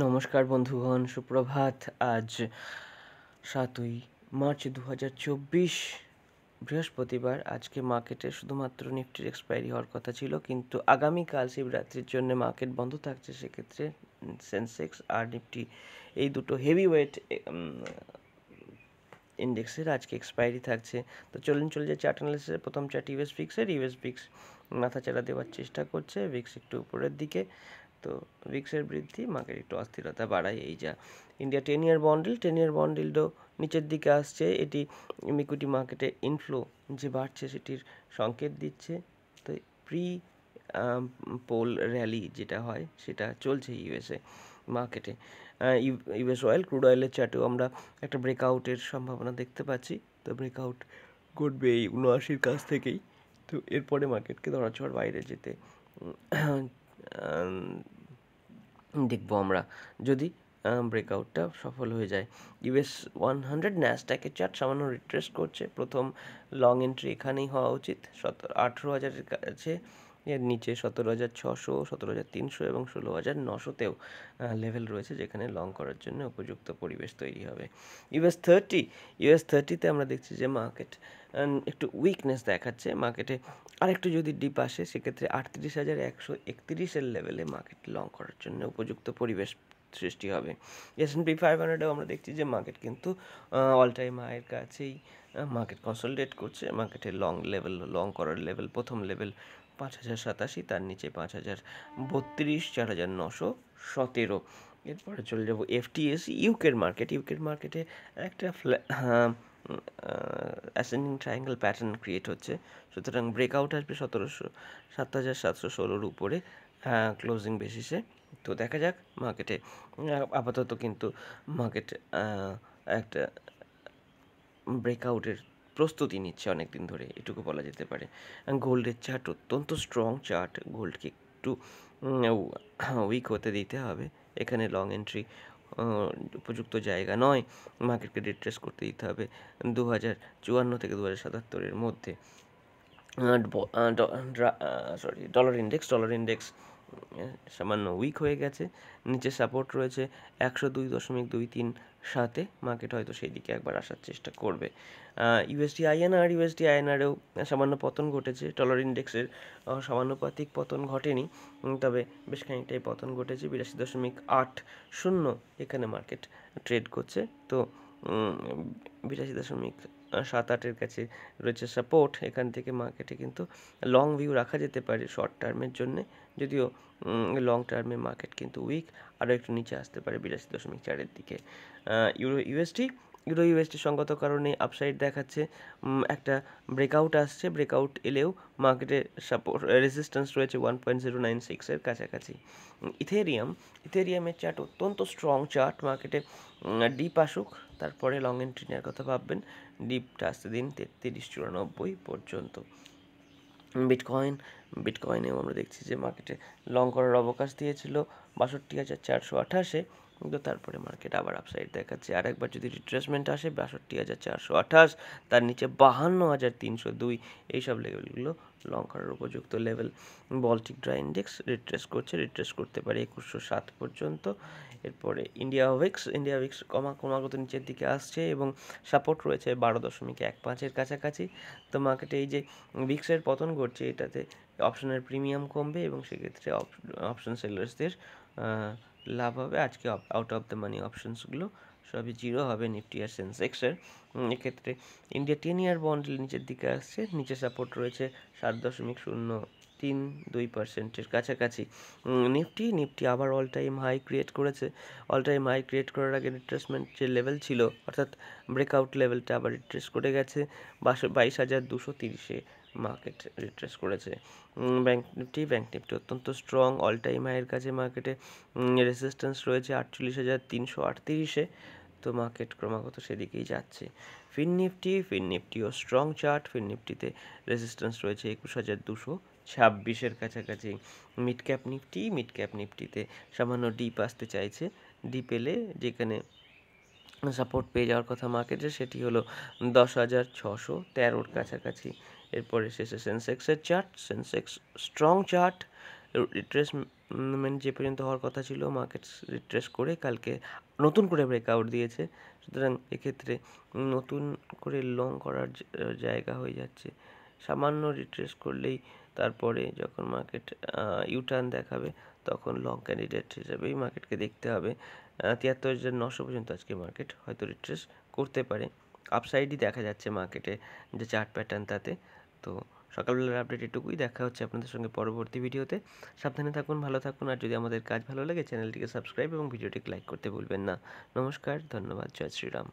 নমস্কার বন্ধুগণ, সুপ্রভাত। আজ 7ই মার্চ 2024 বৃহস্পতিবার। আজকে মার্কেটে শুধুমাত্র নিফটির এক্সপায়ারি হওয়ার কথা ছিল, কিন্তু আগামীকাল শিবরাত্রির জন্য মার্কেট বন্ধ থাকছে। সেক্ষেত্রে সেন্সেক্স আর নিফটি এই দুটো হেভি ওয়েট ইন্ডেক্সের আজকে এক্সপায়ারি থাকছে। তো চলে যায় চার্ট অ্যানালিসিসের প্রথম চার্ট ইউএস ফিক্স মাথাচাড়া দেওয়ার চেষ্টা করছে, ভিক্স একটু উপরের দিকে। তো ভিক্সের বৃদ্ধি মার্কেট একটু অস্থিরতা বাড়ায়। এই যা ইন্ডিয়া 10 ইয়ার বন্ড ইল্ডও নিচের দিকে আসছে। এটি ইকুইটি মার্কেটে ইনফ্লো যে বাড়ছে সেটির সংকেত দিচ্ছে। তো প্রি পোল র্যালি যেটা হয় সেটা চলছে ইউএসএ মার্কেটে। ইউএস ক্রুড অয়েলের চার্টেও আমরা একটা ব্রেকআউটের সম্ভাবনা দেখতে পাচ্ছি। তো ব্রেকআউট ঘটবে এই 79 কাছ থেকেই। তো এরপরে মার্কেটকে ধরাছোঁয়ার বাইরে যেতে দেখবো আমরা, যদি ব্রেকআউটটা সফল হয়ে যায়। ইউএস 100 ন্যাসড্যাকের চার্ট সামান্য রিট্রেস করছে। প্রথম লং এন্ট্রি এখানেই হওয়া উচিত 18,000-এর কাছে। এর নিচে 17,600, 17,300 এবং 16,900তেও লেভেল রয়েছে, যেখানে লং করার জন্য উপযুক্ত পরিবেশ তৈরি হবে। ইউএস 30তে আমরা দেখছি যে মার্কেট একটু উইকনেস দেখাচ্ছে। মার্কেটে আরেকটু যদি ডিপ আসে, সেক্ষেত্রে 38,131-এর লেভেলে মার্কেট লং করার জন্য উপযুক্ত পরিবেশ সৃষ্টি হবে। S&P 500-এও আমরা দেখছি যে মার্কেট কিন্তু অল টাইম হাইয়ের কাছেই মার্কেট কনসলিডেট করছে। মার্কেটের লং করার লেভেল, প্রথম লেভেল 5,087, তার নিচে 5,032, 4,917। এরপরে চলে যাব এফটিএসি ইউকের মার্কেটে একটা অ্যাসেন্ডিং ট্রায়াঙ্গেল প্যাটার্ন ক্রিয়েট হচ্ছে। সুতরাং ব্রেকআউট আসবে 7,716-র উপরে ক্লোজিং বেসিসে। তো দেখা যাক মার্কেটে। আপাতত কিন্তু মার্কেট একটা ব্রেকআউটের প্রস্তুতি নিচ্ছে অনেক দিন ধরে, এটুকু বলা যেতে পারে। গোল্ডের চার্ট অত্যন্ত স্ট্রং চার্ট। গোল্ডকে একটু উইক হতে দিতে হবে। এখানে লং এন্ট্রি উপযুক্ত জায়গা নয়। মার্কেটকে রিট্রেস করতে দিতে হবে 2054 থেকে 2077-এর মধ্যে। ডলার ইন্ডেক্স সামান্য উইক হয়ে গেছে। নিচে সাপোর্ট রয়েছে 102.237। মার্কেট হয়তো সেই দিকে একবার আসার চেষ্টা করবে। ইউএসডি আইএনআরেও সামান্য পতন ঘটেছে। ডলার ইন্ডেক্সের সমানুপাতিক পতন ঘটেনি, তবে বেশ খানিকটাই পতন ঘটেছে। 82.80 এখানে মার্কেট ট্রেড করছে। তো 82.78-এর কাছে রয়েছে সাপোর্ট। এখান থেকে মার্কেটে কিন্তু লং ভিউ রাখা যেতে পারে শর্ট টার্মের জন্যে, যদিও লং টার্মে মার্কেট কিন্তু উইক। আরও একটু নিচে আসতে পারে 82.4-এর দিকে। ইউএসডি সঙ্গত কারণে আপসাইড দেখাচ্ছে। একটা ব্রেকআউট আসছে, ব্রেকআউট এলেও মার্কেটে সাপোর্ট রেজিস্ট্যান্স রয়েছে 1.096-এর কাছাকাছি। ইথেরিয়ামের চার্ট অত্যন্ত স্ট্রং চার্ট। মার্কেটে ডিপ আসুক, তারপরে লং এন্ট্রি নেওয়ার কথা ভাববেন। ডিপটা আসতে দিন 33.94 পর্যন্ত। বিটকয়েনেও আমরা দেখছি যে মার্কেটে লং করার অবকাশ দিয়েছিল 62,428-এ, কিন্তু তারপরে মার্কেট আবার আপসাইড দেখাচ্ছে। আর একবার যদি রিট্রেসমেন্ট আসে 62,428, তার নিচে 52,302, এইসব লেভেলগুলো লং করার উপযুক্ত লেভেল। বলটিক ড্রাই ইন্ডেক্স রিট্রেস করতে পারে 2107 পর্যন্ত। এরপরে ইন্ডিয়া উইক্স ক্রমাগত নিচের দিকে আসছে এবং সাপোর্ট রয়েছে 12.15-এর কাছাকাছি। তো মার্কেটে এই যে ভিক্সের পতন ঘটছে, এটাতে অপশনের প্রিমিয়াম কমবে এবং সেক্ষেত্রে অপশন সেলার্সদের লাভ হবে। আজকে আউট অফ দ্য মানি অপশনসগুলো সবই জিরো হবে নিফটি আর সেন্সেক্সের। এক্ষেত্রে ইন্ডিয়া 10 ইয়ার বন্ড নিচের দিকে আসছে, নিচে সাপোর্ট রয়েছে 7.032% কাছাকাছি। নিফটি আবার অল টাইম হাই ক্রিয়েট করেছে। অল টাইম হাই ক্রিয়েট করার আগে রিট্রেসমেন্ট যে লেভেল ছিল, অর্থাৎ ব্রেকআউট লেভেলটা আবার রিট্রেস করে গেছে 22,230-এ মার্কেট রিট্রেস করেছে। ব্যাংক নিফটি অত্যন্ত স্ট্রং। অল টাইম হাইয়ের কাছে মার্কেটে রেজিস্ট্যান্স রয়েছে 48,338-এ। তো মার্কেট ক্রমাগত সেদিকেই যাচ্ছে। ফিন নিফটিও স্ট্রং চার্ট। ফিন নিফটিতে রেজিস্ট্যান্স রয়েছে 21,226-এর কাছাকাছি। মিড ক্যাপ নিফটিতে সামান্য ডিপ আসতে চাইছে। ডিপ এলে যেখানে সাপোর্ট পেয়ে যাওয়ার কথা মার্কেটে, সেটি হলো 10,613-র কাছাকাছি। এরপরে শেষে সেন্সেক্সের চার্ট। সেন্সেক্স স্ট্রং চার্ট, মানে যে পর্যন্ত হওয়ার কথা ছিল মার্কেট রিট্রেস করে কালকে নতুন করে ব্রেকআউট দিয়েছে। সুতরাং এক্ষেত্রে নতুন করে লং করার জায়গা হয়ে যাচ্ছে। সামান্য রিট্রেস করলেই তারপরে যখন মার্কেট ইউটার্ন দেখাবে তখন লং ক্যান্ডিডেট হিসেবেই মার্কেটকে দেখতে হবে। ৭৩,৯০০ পর্যন্ত আজকে মার্কেট হয়তো রিট্রেস করতে পারে। আপসাইডই দেখা যাচ্ছে মার্কেটে যে চার্ট প্যাটার্ন তাতে। তো সকালবেলার আপডেট এটুকুই। দেখা হচ্ছে আপনাদের সঙ্গে পরবর্তী ভিডিওতে। সাবধানে থাকুন, ভালো থাকুন, আর যদি আমাদের কাজ ভালো লাগে চ্যানেলটিকে সাবস্ক্রাইব এবং ভিডিওটিকে লাইক করতে ভুলবেন না। নমস্কার, ধন্যবাদ, জয় শ্রীরাম।